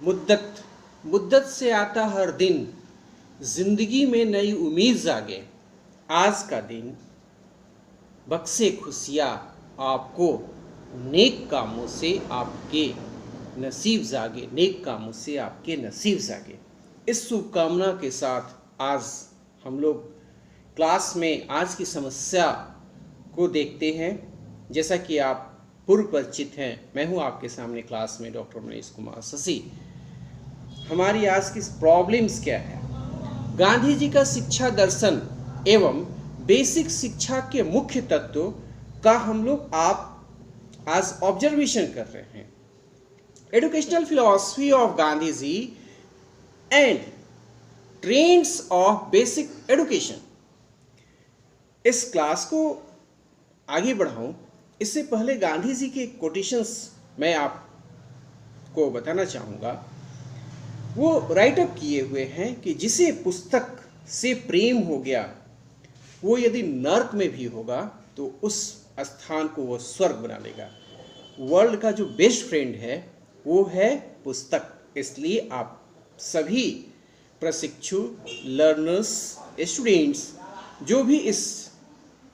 मुद्दत मुद्दत से आता हर दिन, जिंदगी में नई उम्मीद जागे। आज का दिन बख्शे खुशियाँ आपको, नेक कामों से आपके नसीब जागे, नेक कामों से आपके नसीब जागे। इस शुभकामना के साथ आज हम लोग क्लास में आज की समस्या को देखते हैं। जैसा कि आप पूर्व परिचित हैं, मैं हूं आपके सामने क्लास में डॉक्टर मनीष कुमार शशि। हमारी आज की प्रॉब्लम्स क्या है? गांधी जी का शिक्षा दर्शन एवं बेसिक शिक्षा के मुख्य तत्व का हम लोग आप आज ऑब्जर्वेशन कर रहे हैं। Educational philosophy of Gandhi ji and trends of basic education. इस क्लास को आगे बढ़ाऊं इससे पहले गांधी जी के कोटेशंस मैं आपको बताना चाहूँगा। वो राइटअप किए हुए हैं कि जिसे पुस्तक से प्रेम हो गया, वो यदि नर्क में भी होगा तो उस स्थान को वो स्वर्ग बना लेगा। वर्ल्ड का जो बेस्ट फ्रेंड है वो है पुस्तक। इसलिए आप सभी प्रशिक्षु, लर्नर्स, स्टूडेंट्स जो भी इस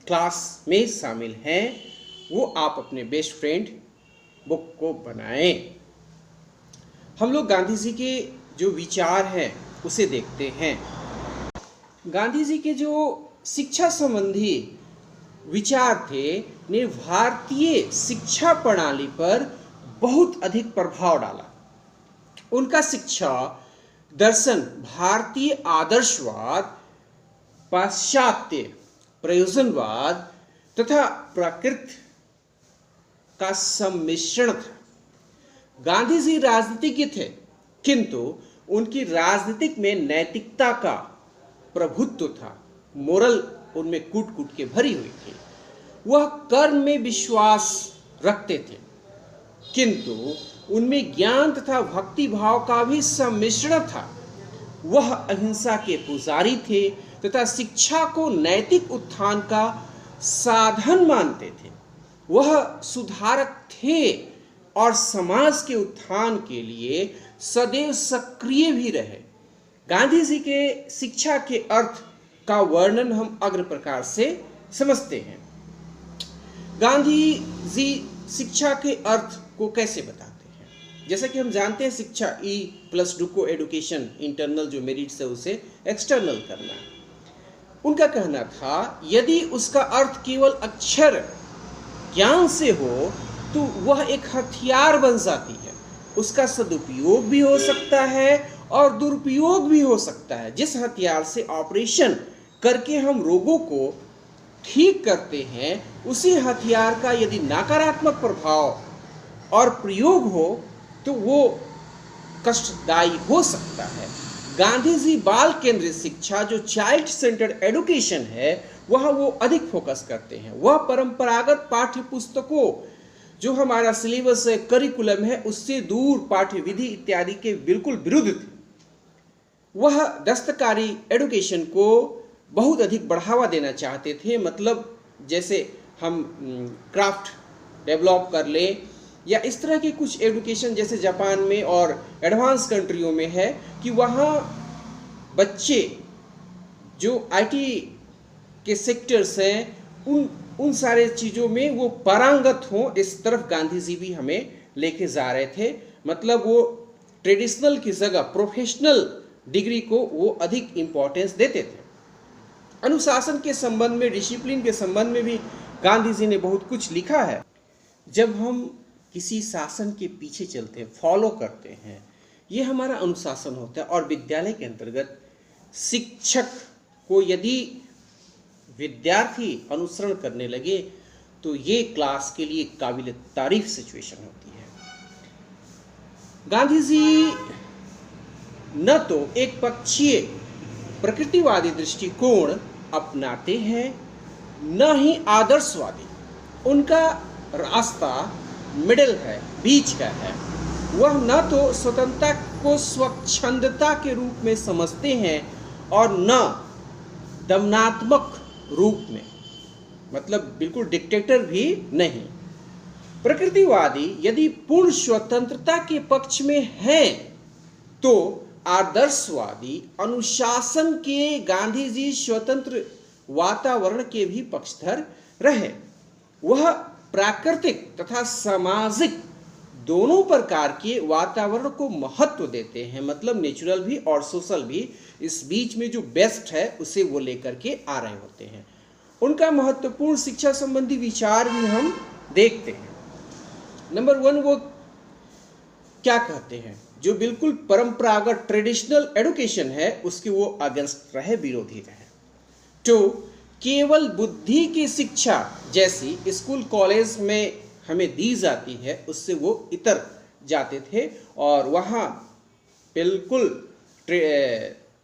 क्लास में शामिल हैं, वो आप अपने बेस्ट फ्रेंड बुक को बनाएं। हम लोग गांधी जी के जो विचार हैं उसे देखते हैं। गांधी जी के जो शिक्षा संबंधी विचार थे ने भारतीय शिक्षा प्रणाली पर बहुत अधिक प्रभाव डाला। उनका शिक्षा दर्शन भारतीय आदर्शवाद, पाश्चात्य प्रयोजनवाद तथा प्रकृति का सम्मिश्रण था। गांधी जी राजनीतिज्ञ थे, किंतु उनकी राजनीतिक में नैतिकता का प्रभुत्व था। मोरल उनमें कूट कूट के भरी हुई थी। वह कर्म में विश्वास रखते थे, किंतु उनमें ज्ञान तथा भक्ति भाव का भी सम्मिश्रण था। वह अहिंसा के पुजारी थे तथा शिक्षा को नैतिक उत्थान का साधन मानते थे। वह सुधारक थे और समाज के उत्थान के लिए सदैव सक्रिय भी रहे। गांधी जी के शिक्षा के अर्थ का वर्णन हम अग्र प्रकार से समझते हैं। गांधी जी शिक्षा के अर्थ को कैसे बताते हैं? जैसा कि हम जानते हैं, शिक्षा E+2 को एडुकेशन, इंटरनल जो मेरिट्स है उसे एक्सटर्नल करना है। उनका कहना था यदि उसका अर्थ केवल अक्षर ज्ञान से हो तो वह एक हथियार बन जाती है। उसका सदुपयोग भी हो सकता है और दुरुपयोग भी हो सकता है। जिस हथियार से ऑपरेशन करके हम रोगों को ठीक करते हैं, उसी हथियार का यदि नकारात्मक प्रभाव और प्रयोग हो तो वो कष्टदायी हो सकता है। गांधी जी बाल केंद्रित शिक्षा, जो चाइल्ड सेंटर्ड एजुकेशन है, वह वो अधिक फोकस करते हैं। वह परंपरागत पाठ्य पुस्तकों, जो हमारा सिलेबस है, करिकुलम है, उससे दूर पाठ्य विधि इत्यादि के बिल्कुल विरुद्ध थे। वह दस्तकारी एजुकेशन को बहुत अधिक बढ़ावा देना चाहते थे। मतलब जैसे हम क्राफ्ट डेवलप कर लें या इस तरह के कुछ एजुकेशन जैसे जापान में और एडवांस कंट्रियों में है कि वहाँ बच्चे जो आईटी के सेक्टर्स हैं उन सारे चीज़ों में वो पारंगत हों। इस तरफ गांधी जी भी हमें लेके जा रहे थे। मतलब वो ट्रेडिशनल की जगह प्रोफेशनल डिग्री को वो अधिक इम्पोर्टेंस देते थे। अनुशासन के संबंध में, डिसिप्लिन के संबंध में भी गांधी जी ने बहुत कुछ लिखा है। जब हम किसी शासन के पीछे चलते हैं, फॉलो करते हैं, ये हमारा अनुशासन होता है। और विद्यालय के अंतर्गत शिक्षक को यदि विद्यार्थी अनुसरण करने लगे तो ये क्लास के लिए काबिल तारीफ सिचुएशन होती है। गांधी जी न तो एक पक्षीय प्रकृतिवादी दृष्टिकोण अपनाते हैं, न ही आदर्शवादी। उनका रास्ता मिडिल है, बीच का है। वह न तो स्वतंत्रता को स्वच्छंदता के रूप में समझते हैं और न दमनात्मक रूप में, मतलब बिल्कुल डिक्टेटर भी नहीं। प्रकृतिवादी यदि पूर्ण स्वतंत्रता के पक्ष में हैं तो आदर्शवादी अनुशासन के गांधी जी स्वतंत्र वातावरण के भी पक्षधर रहे। वह प्राकृतिक तथा सामाजिक दोनों प्रकार के वातावरण को महत्व देते हैं, मतलब नेचुरल भी और सोशल भी, इस बीच में जो बेस्ट है उसे वो लेकर के आ रहे होते हैं। उनका महत्वपूर्ण शिक्षा संबंधी विचार भी हम देखते हैं। नंबर 1, वो क्या कहते हैं, जो बिल्कुल परंपरागत ट्रेडिशनल एजुकेशन है उसके वो अगेंस्ट रहे, विरोधी रहे। 2, केवल बुद्धि की शिक्षा जैसी स्कूल कॉलेज में हमें दी जाती है उससे वो इतर जाते थे और वहाँ बिल्कुल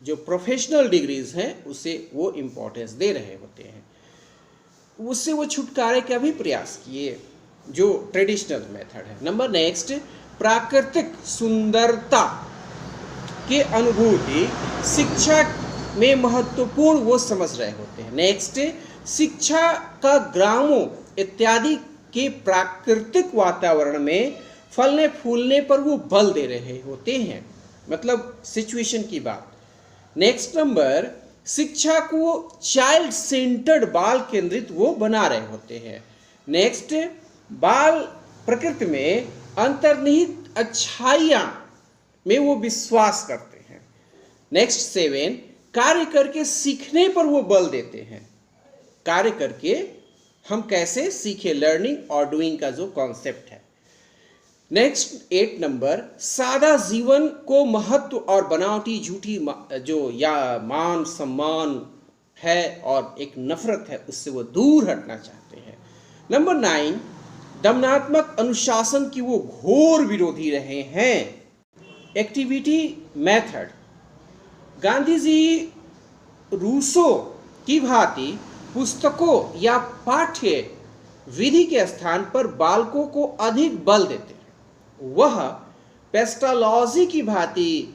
जो प्रोफेशनल डिग्रीज हैं उसे वो इम्पोर्टेंस दे रहे होते हैं। उससे वो छुटकारे का भी प्रयास किए, जो ट्रेडिशनल मेथड है। नंबर नेक्स्ट, प्राकृतिक सुंदरता के अनुभूति शिक्षा में महत्वपूर्ण वो समझ रहे होते हैं। नेक्स्ट, शिक्षा का ग्रामों इत्यादि के प्राकृतिक वातावरण में फलने फूलने पर वो बल दे रहे होते हैं, मतलब सिचुएशन की बात। नेक्स्ट नंबर, शिक्षा को चाइल्ड सेंटर्ड बाल केंद्रित वो बना रहे होते हैं। नेक्स्ट, बाल प्रकृति में अंतर्निहित अच्छाइयाँ में वो विश्वास करते हैं। नेक्स्ट 7, कार्य करके सीखने पर वो बल देते हैं। कार्य करके हम कैसे सीखे, लर्निंग और डूइंग का जो कॉन्सेप्ट है। नेक्स्ट 8 नंबर, सादा जीवन को महत्व और बनावटी झूठी जो या मान सम्मान है और एक नफरत है उससे वो दूर हटना चाहते हैं। नंबर 9, दमनात्मक अनुशासन की वो घोर विरोधी रहे हैं। Activity method, Gandhi ji Rousseau की भांति पुस्तकों या पाठ्य विधि के स्थान पर बालकों को अधिक बल देते हैं। वह पेस्टालॉजी की भांति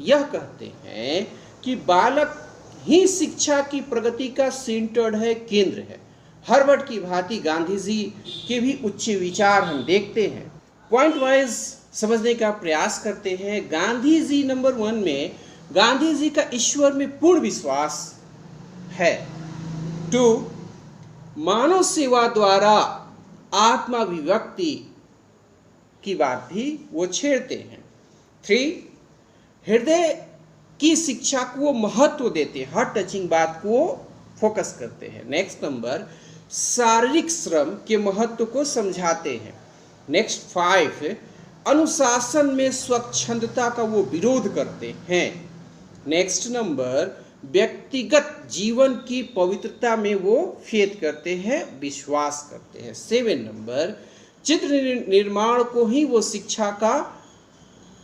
यह कहते हैं कि बालक ही शिक्षा की प्रगति का सेंटर्ड है, केंद्र है। हार्वर्ड की भांति गांधी जी के भी उच्च विचार हम देखते हैं। पॉइंट वाइज समझने का प्रयास करते हैं। गांधी जी नंबर 1 में गांधी जी का ईश्वर में पूर्ण विश्वास है। 2, मानव सेवा द्वारा आत्माभिव्यक्ति की बात भी वो छेड़ते हैं। 3, हृदय की शिक्षा को वो महत्व देते हैं, हार्ट टचिंग बात को फोकस करते हैं। नेक्स्ट नंबर, शारीरिक श्रम के महत्व को समझाते हैं। नेक्स्ट 5, अनुशासन में स्वच्छंदता का वो विरोध करते हैं। नेक्स्ट नंबर, व्यक्तिगत जीवन की पवित्रता में वो फेथ करते हैं, विश्वास करते हैं। 7 नंबर, चित्र निर्माण को ही वो शिक्षा का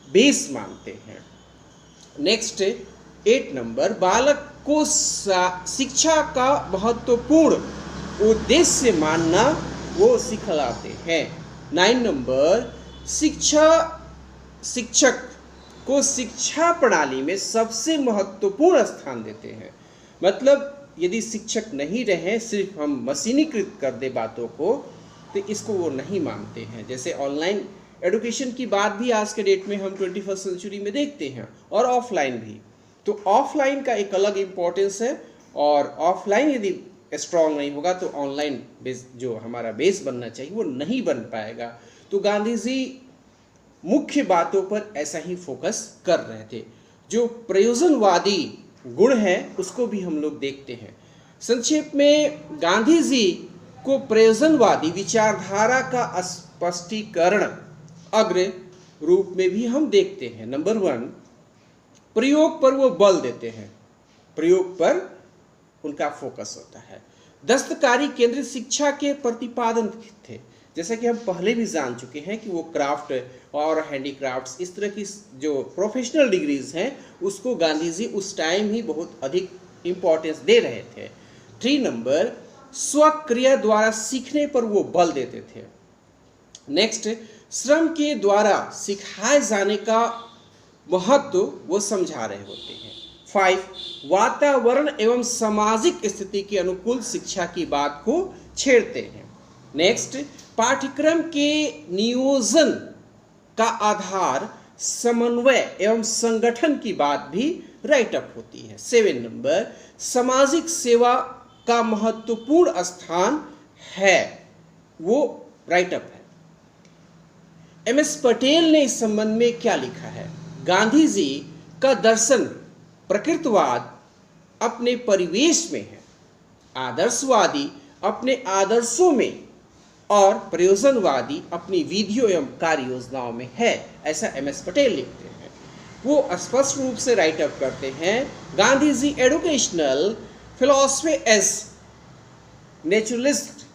बेस मानते हैं। नेक्स्ट 8 नंबर, बालक को शिक्षा का महत्वपूर्ण उद्देश्य मानना वो सिखलाते हैं। 9 नंबर, शिक्षक को शिक्षा प्रणाली में सबसे महत्वपूर्ण स्थान देते हैं। मतलब यदि शिक्षक नहीं रहे, सिर्फ हम मशीनीकृत कर दे बातों को, तो इसको वो नहीं मानते हैं। जैसे ऑनलाइन एजुकेशन की बात भी आज के डेट में हम 21st सेंचुरी में देखते हैं, और ऑफलाइन भी। तो ऑफलाइन का एक अलग इम्पोर्टेंस है, और ऑफलाइन यदि स्ट्रांग नहीं होगा तो ऑनलाइन बेस जो हमारा बेस बनना चाहिए वो नहीं बन पाएगा। तो गांधी जी मुख्य बातों पर ऐसा ही फोकस कर रहे थे। जो प्रयोजनवादी गुण है उसको भी हम लोग देखते हैं। संक्षेप में गांधी जी को प्रयोजनवादी विचारधारा का स्पष्टीकरण अग्र रूप में भी हम देखते हैं। नंबर 1, प्रयोग पर वो बल देते हैं, प्रयोग पर उनका फोकस होता है। दस्तकारी केंद्रित शिक्षा के प्रतिपादन थे, जैसा कि हम पहले भी जान चुके हैं कि वो क्राफ्ट और हैंडीक्राफ्ट्स, इस तरह की जो प्रोफेशनल डिग्रीज हैं उसको गांधी जी उस टाइम ही बहुत अधिक इम्पोर्टेंस दे रहे थे। 3 नंबर, स्वक्रिया द्वारा सीखने पर वो बल देते थे। नेक्स्ट, श्रम के द्वारा सिखाए जाने का महत्व वो समझा रहे होते हैं। 5, वातावरण एवं सामाजिक स्थिति के अनुकूल शिक्षा की बात को छेड़ते हैं। नेक्स्ट, पाठ्यक्रम के नियोजन का आधार समन्वय एवं संगठन की बात भी राइट अप होती है। 7 नंबर, सामाजिक सेवा का महत्वपूर्ण स्थान है, वो राइट अप है। एमएस पटेल ने इस संबंध में क्या लिखा है? गांधी जी का दर्शन प्रकृतिवाद अपने परिवेश में है, आदर्शवादी अपने आदर्शों में और प्रयोजनवादी अपनी विधियों एवं कार्य योजनाओं में है, ऐसा एमएस पटेल लिखते हैं। वो स्पष्ट रूप से राइट अप करते हैं, Gandhi ji educational philosophy as naturalist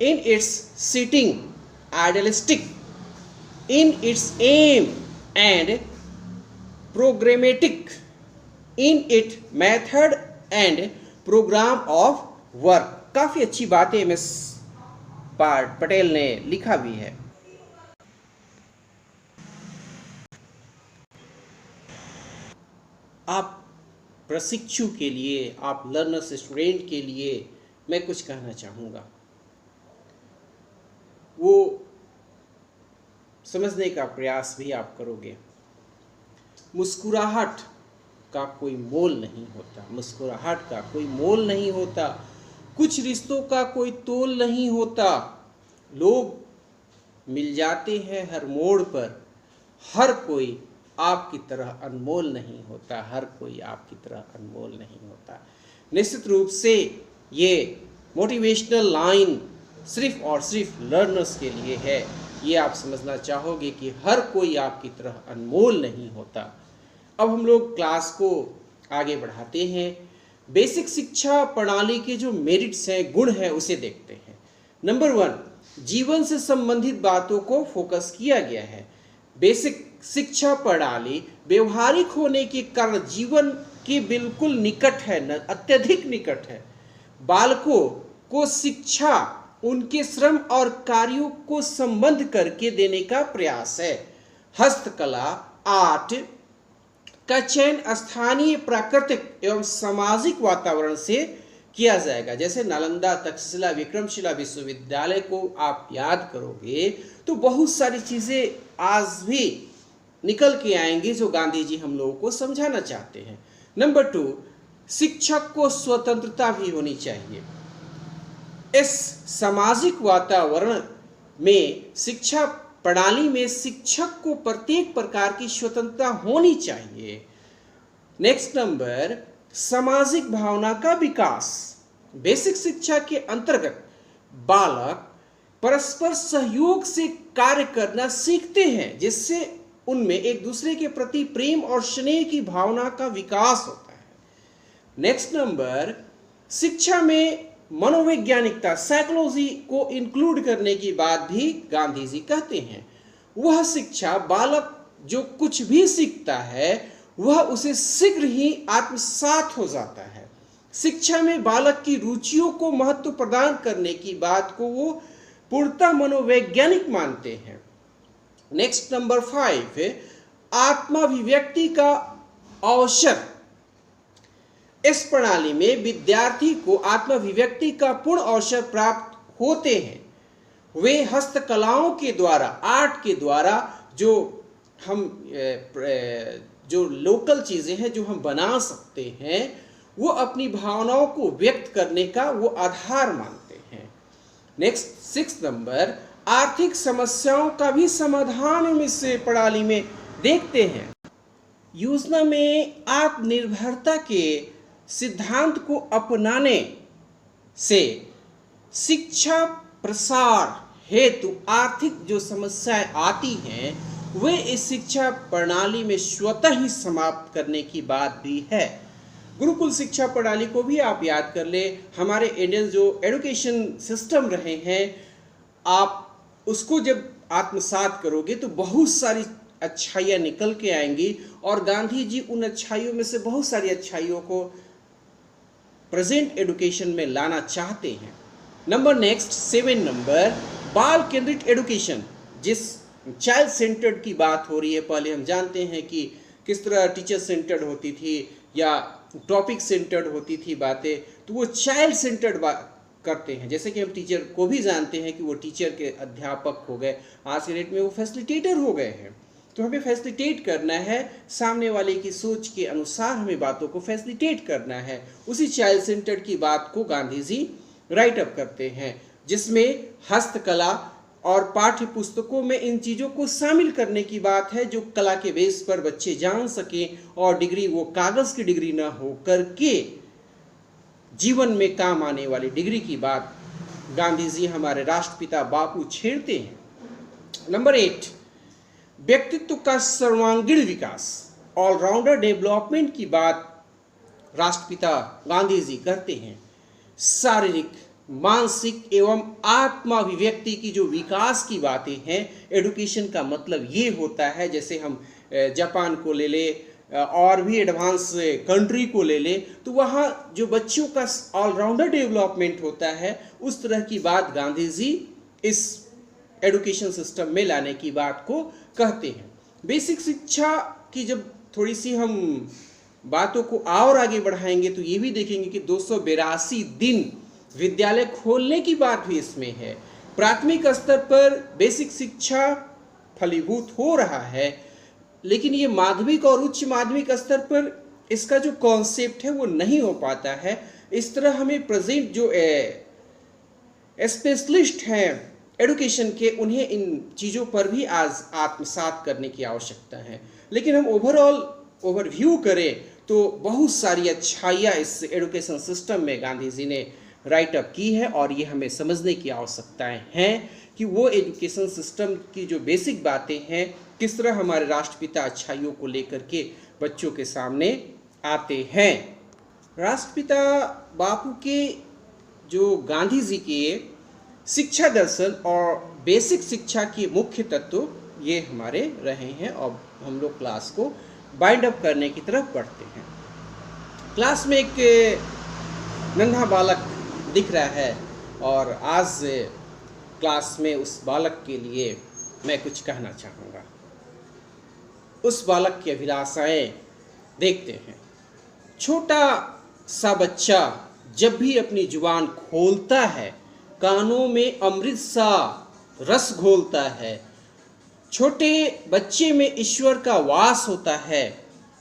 in its setting, idealistic in its aim and programmatic in it method and programme of work. काफी अच्छी बातें एमएस पटेल ने लिखा भी है। आप प्रशिक्षु के लिए, आप लर्नर्स स्टूडेंट के लिए मैं कुछ कहना चाहूँगा। वो समझने का प्रयास भी आप करोगे। मुस्कुराहट का कोई मोल नहीं होता, मुस्कुराहट का कोई मोल नहीं होता, कुछ रिश्तों का कोई तोल नहीं होता। लोग मिल जाते हैं हर मोड़ पर, हर कोई आपकी तरह अनमोल नहीं होता, हर कोई आपकी तरह अनमोल नहीं होता। निश्चित रूप से ये मोटिवेशनल लाइन सिर्फ और सिर्फ लर्नर्स के लिए है। ये आप समझना चाहोगे कि हर कोई आपकी तरह अनमोल नहीं होता। अब हम लोग क्लास को आगे बढ़ाते हैं। बेसिक शिक्षा प्रणाली के जो मेरिट्स हैं, गुण हैं, उसे देखते हैं। नंबर 1, जीवन से संबंधित बातों को फोकस किया गया है। बेसिक शिक्षा प्रणाली व्यवहारिक होने के कारण जीवन के बिल्कुल निकट है, अत्यधिक निकट है। बालकों को शिक्षा उनके श्रम और कार्यों को संबंध करके देने का प्रयास है। हस्तकला, आर्ट का चयन स्थानीय प्राकृतिक एवं सामाजिक वातावरण से किया जाएगा। जैसे नालंदा, तक्षशिला, विक्रमशिला विश्वविद्यालय को आप याद करोगे तो बहुत सारी चीज़ें आज भी निकल के आएंगी जो गांधी जी हम लोगों को समझाना चाहते हैं। नंबर 2, शिक्षक को स्वतंत्रता भी होनी चाहिए। इस सामाजिक वातावरण में, शिक्षा प्रणाली में शिक्षक को प्रत्येक प्रकार की स्वतंत्रता होनी चाहिए। नेक्स्ट नंबर, सामाजिक भावना का विकास। बेसिक शिक्षा के अंतर्गत बालक परस्पर सहयोग से कार्य करना सीखते हैं, जिससे उनमें एक दूसरे के प्रति प्रेम और स्नेह की भावना का विकास होता है। नेक्स्ट नंबर, शिक्षा में मनोवैज्ञानिकता, साइकोलॉजी को इंक्लूड करने की बात भी गांधी जी कहते हैं। वह शिक्षा, बालक जो कुछ भी सीखता है वह उसे शीघ्र ही आत्मसात हो जाता है। शिक्षा में बालक की रुचियों को महत्व प्रदान करने की बात को वो पूर्णतः मनोवैज्ञानिक मानते हैं। नेक्स्ट नंबर 5, आत्माभिव्यक्ति का अवसर। इस प्रणाली में विद्यार्थी को आत्माभिव्यक्ति का पूर्ण अवसर प्राप्त होते हैं। वे हस्तकलाओं के द्वारा, आर्ट के द्वारा जो लोकल चीज़ें हैं जो हम बना सकते हैं, वो अपनी भावनाओं को व्यक्त करने का वो आधार मानते हैं। नेक्स्ट 6 नंबर, आर्थिक समस्याओं का भी समाधान हम इस प्रणाली में देखते हैं। योजना में आत्मनिर्भरता के सिद्धांत को अपनाने से शिक्षा प्रसार हेतु आर्थिक जो समस्याएं आती हैं वे इस शिक्षा प्रणाली में स्वतः ही समाप्त करने की बात भी है। गुरुकुल शिक्षा प्रणाली को भी आप याद कर ले। हमारे इंडियन जो एजुकेशन सिस्टम रहे हैं, आप उसको जब आत्मसात करोगे तो बहुत सारी अच्छाइयाँ निकल के आएंगी और गांधी जी उन अच्छाइयों में से बहुत सारी अच्छाइयों को प्रेजेंट एजुकेशन में लाना चाहते हैं। नंबर नेक्स्ट 7 नंबर, बाल केंद्रित एजुकेशन। जिस चाइल्ड सेंटर्ड की बात हो रही है, पहले हम जानते हैं कि किस तरह टीचर सेंटर्ड होती थी या टॉपिक सेंटर्ड होती थी बातें, तो वो चाइल्ड सेंटर्ड करते हैं। जैसे कि हम टीचर को भी जानते हैं कि वो टीचर के अध्यापक हो गए, आज के डेट में वो फैसिलिटेटर हो गए हैं। तो हमें फैसिलिटेट करना है, सामने वाले की सोच के अनुसार हमें बातों को फैसिलिटेट करना है। उसी चाइल्ड सेंटर्ड की बात को गांधी जी राइट अप करते हैं, जिसमें हस्तकला और पाठ्य पुस्तकों में इन चीज़ों को शामिल करने की बात है, जो कला के बेस पर बच्चे जान सकें और डिग्री वो कागज़ की डिग्री ना हो करके जीवन में काम आने वाली डिग्री की बात गांधी जी हमारे राष्ट्रपिता बापू छेड़ते हैं। नंबर 8, व्यक्तित्व का सर्वांगीण विकास, ऑलराउंडर डेवलपमेंट की बात राष्ट्रपिता गांधी जी करते हैं। शारीरिक, मानसिक एवं आत्मा अभिव्यक्ति की जो विकास की बातें हैं, एडुकेशन का मतलब ये होता है, जैसे हम जापान को ले ले और भी एडवांस कंट्री को ले ले, तो वहाँ जो बच्चों का ऑलराउंडर डेवलपमेंट होता है, उस तरह की बात गांधी जी इस एडुकेशन सिस्टम में लाने की बात को कहते हैं। बेसिक शिक्षा की जब थोड़ी सी हम बातों को और आगे बढ़ाएंगे तो ये भी देखेंगे कि 282 दिन विद्यालय खोलने की बात भी इसमें है। प्राथमिक स्तर पर बेसिक शिक्षा फलीभूत हो रहा है, लेकिन ये माध्यमिक और उच्च माध्यमिक स्तर पर इसका जो कॉन्सेप्ट है वो नहीं हो पाता है। इस तरह हमें प्रेजेंट जो स्पेशलिस्ट हैं एडुकेशन के, उन्हें इन चीज़ों पर भी आज आत्मसात करने की आवश्यकता है। लेकिन हम ओवरव्यू करें तो बहुत सारी अच्छाइयाँ इस एडुकेशन सिस्टम में गांधी जी ने राइट अप की है, और ये हमें समझने की आवश्यकताएं हैं कि वो एजुकेशन सिस्टम की जो बेसिक बातें हैं किस तरह हमारे राष्ट्रपिता अच्छाइयों को लेकर के बच्चों के सामने आते हैं। राष्ट्रपिता बापू के जो गांधी जी के शिक्षा दर्शन और बेसिक शिक्षा के मुख्य तत्व ये हमारे रहे हैं, और हम लोग क्लास को बाइंड अप करने की तरफ बढ़ते हैं। क्लास में एक नन्हा बालक दिख रहा है, और आज क्लास में उस बालक के लिए मैं कुछ कहना चाहूँगा। उस बालक की अभिलाषाएं देखते हैं। छोटा सा बच्चा जब भी अपनी जुबान खोलता है, कानों में अमृत सा रस घोलता है। छोटे बच्चे में ईश्वर का वास होता है।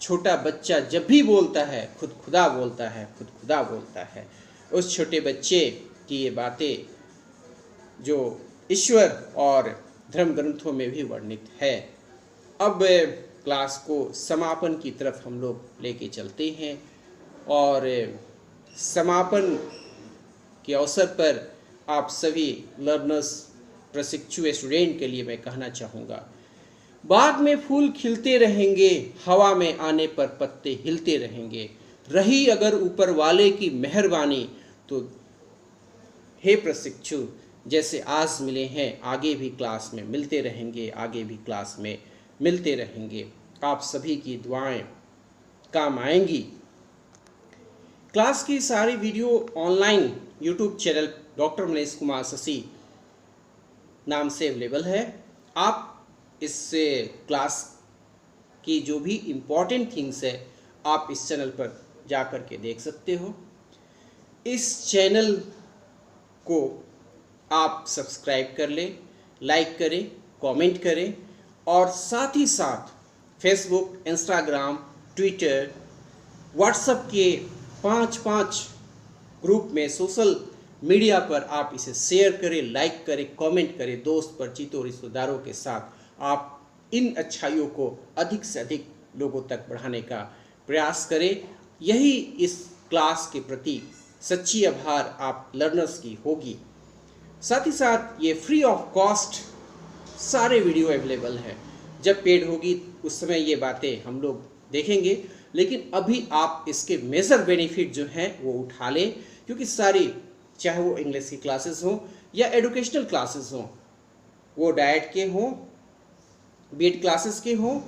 छोटा बच्चा जब भी बोलता है, खुद खुदा बोलता है, खुद खुदा बोलता है। उस छोटे बच्चे की ये बातें जो ईश्वर और धर्म ग्रंथों में भी वर्णित है। अब क्लास को समापन की तरफ हम लोग लेके चलते हैं, और समापन के अवसर पर आप सभी लर्नर्स, प्रशिक्षु स्टूडेंट के लिए मैं कहना चाहूँगा, बाग में फूल खिलते रहेंगे, हवा में आने पर पत्ते हिलते रहेंगे। रही अगर ऊपर वाले की मेहरबानी तो हे प्रशिक्षु, जैसे आज मिले हैं आगे भी क्लास में मिलते रहेंगे, आगे भी क्लास में मिलते रहेंगे। आप सभी की दुआएं काम आएंगी। क्लास की सारी video online YouTube channel doctor Manish Kumar Shashi नाम से अवेलेबल है। आप इस क्लास की जो भी इम्पोर्टेंट थिंग्स है आप इस चैनल पर जा कर के देख सकते हो। इस चैनल को आप सब्सक्राइब कर लें, लाइक करें, कमेंट करें, और साथ ही साथ फेसबुक, इंस्टाग्राम, ट्विटर, व्हाट्सएप के 5 ग्रुप में सोशल मीडिया पर आप इसे शेयर करें, लाइक करें, कमेंट करें। दोस्त, परिचितों, रिश्तेदारों के साथ आप इन अच्छाइयों को अधिक से अधिक लोगों तक बढ़ाने का प्रयास करें। यही इस क्लास के प्रति सच्ची आभार आप लर्नर्स की होगी। साथ ही साथ ये फ्री ऑफ कॉस्ट सारे वीडियो अवेलेबल हैं। जब पेड होगी उस समय ये बातें हम लोग देखेंगे, लेकिन अभी आप इसके मेजर बेनिफिट जो हैं वो उठा लें, क्योंकि सारी, चाहे वो इंग्लिश की क्लासेस हों या एजुकेशनल क्लासेस हों, वो डाइट के हों, बीएड क्लासेस के हों,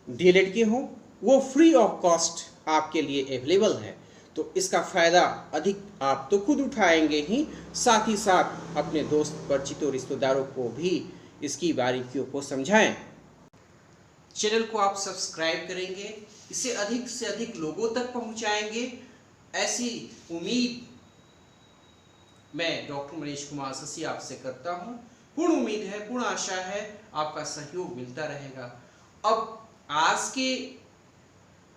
डीएलएड के हों, वो फ्री ऑफ कॉस्ट आपके लिए अवेलेबल है। तो इसका फ़ायदा अधिक आप तो खुद उठाएंगे ही, साथ ही साथ अपने दोस्त, परिचितों, रिश्तेदारों को भी इसकी बारीकियों को समझाएं। चैनल को आप सब्सक्राइब करेंगे, इसे अधिक से अधिक लोगों तक पहुंचाएंगे, ऐसी उम्मीद मैं डॉक्टर मनीष कुमार शशि आपसे करता हूं। पूर्ण उम्मीद है, पूर्ण आशा है आपका सहयोग मिलता रहेगा। अब आज के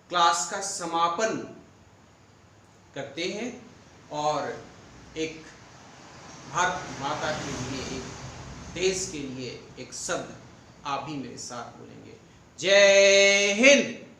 क्लास का समापन करते हैं और एक भारत माता के लिए, एक देश के लिए एक शब्द आप भी मेरे साथ बोलेंगे। जय हिंद।